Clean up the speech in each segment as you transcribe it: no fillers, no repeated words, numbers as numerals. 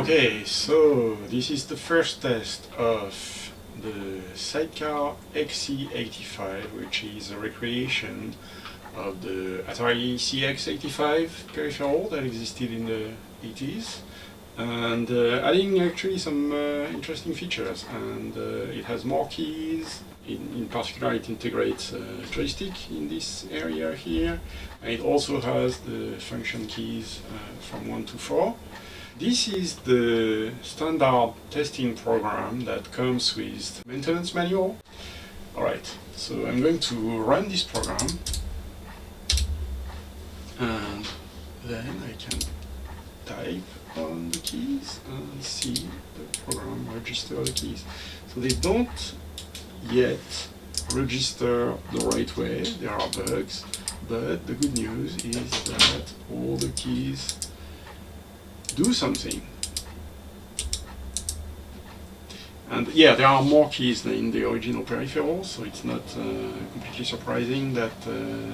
Okay, so this is the first test of the Sidecar XE85, which is a recreation of the Atari CX85 peripheral that existed in the 80s, and adding actually some interesting features. And it has more keys. In particular, it integrates a joystick in this area here, and it also has the function keys from 1 to 4. This is the standard testing program that comes with maintenance manual. Alright, so I'm going to run this program, and then I can type on the keys and see the program register the keys. So they don't yet register the right way, there are bugs, but the good news is that all the keys do something. And yeah, there are more keys than in the original peripheral, so it's not completely surprising that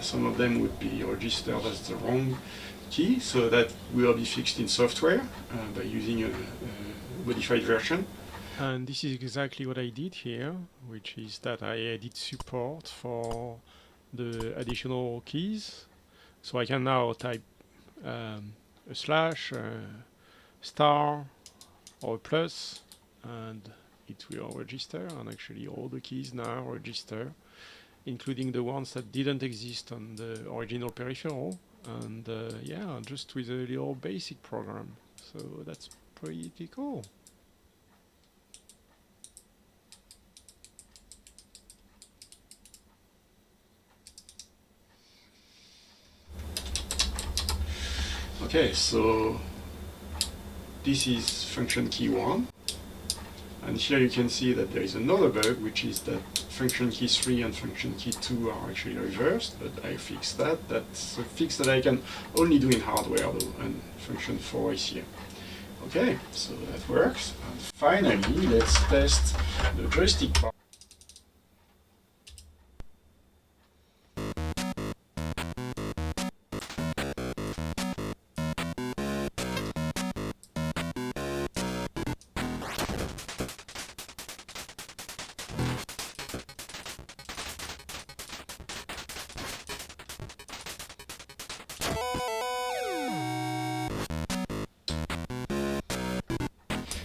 some of them would be registered as the wrong key, so that will be fixed in software by using a modified version. And this is exactly what I did here, which is that I added support for the additional keys. So I can now type a slash, star, or a plus, and it will register, and actually all the keys now register, including the ones that didn't exist on the original peripheral, and yeah, just with a little basic program. So that's pretty cool. Okay, so this is function key 1, and here you can see that there is another bug, which is that function key 3 and function key 2 are actually reversed, but I fixed that. That's a fix that I can only do in hardware though, and function 4 is here. Okay, so that works. And finally, let's test the joystick part.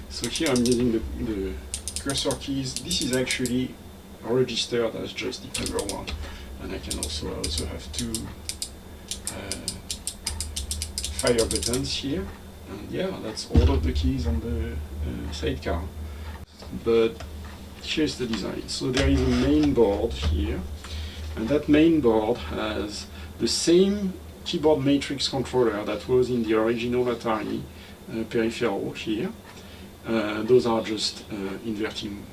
So here I'm using the cursor keys. This is actually registered as joystick number 1, and I can also have 2 fire buttons here, and yeah, that's all of the keys on the sidecar. But here's the design. So there is a main board here, and that main board has the same keyboard matrix controller that was in the original Atari peripheral here. Those are just inverting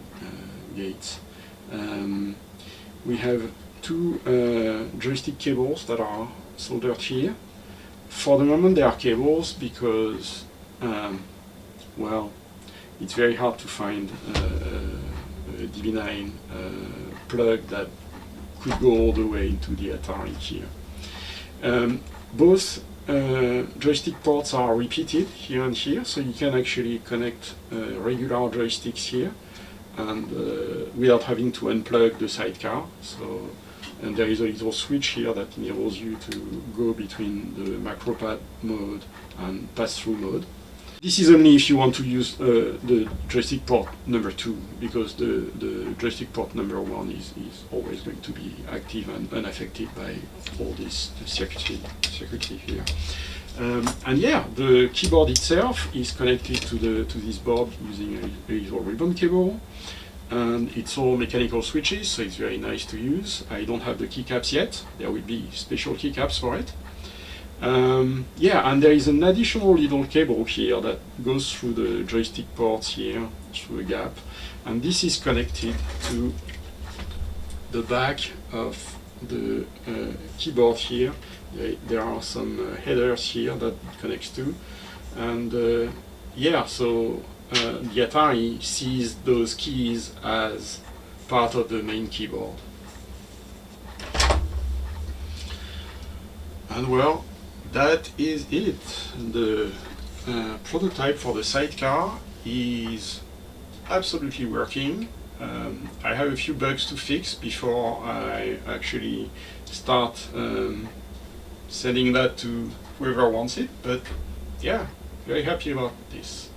gates. We have 2 joystick cables that are soldered here. For the moment they are cables because, well, it's very hard to find a DB9 plug that could go all the way into the Atari here. Both joystick ports are repeated here and here, so you can actually connect regular joysticks here and without having to unplug the sidecar. So, and there is a little switch here that enables you to go between the macropad mode and pass-through mode. This is only if you want to use the joystick port number 2, because the joystick port number 1 is always going to be active and unaffected by all this circuitry here. And yeah, the keyboard itself is connected to this board using a little ribbon cable, and it's all mechanical switches, so it's very nice to use. I don't have the keycaps yet. There will be special keycaps for it. Yeah, and there is an additional little cable here that goes through the joystick ports here, through a gap, and this is connected to the back of the keyboard here. There are some headers here that it connects to, and yeah, so the Atari sees those keys as part of the main keyboard. And well, that is it. The prototype for the Sidecar is absolutely working. I have a few bugs to fix before I actually start sending that to whoever wants it, but yeah, very happy about this.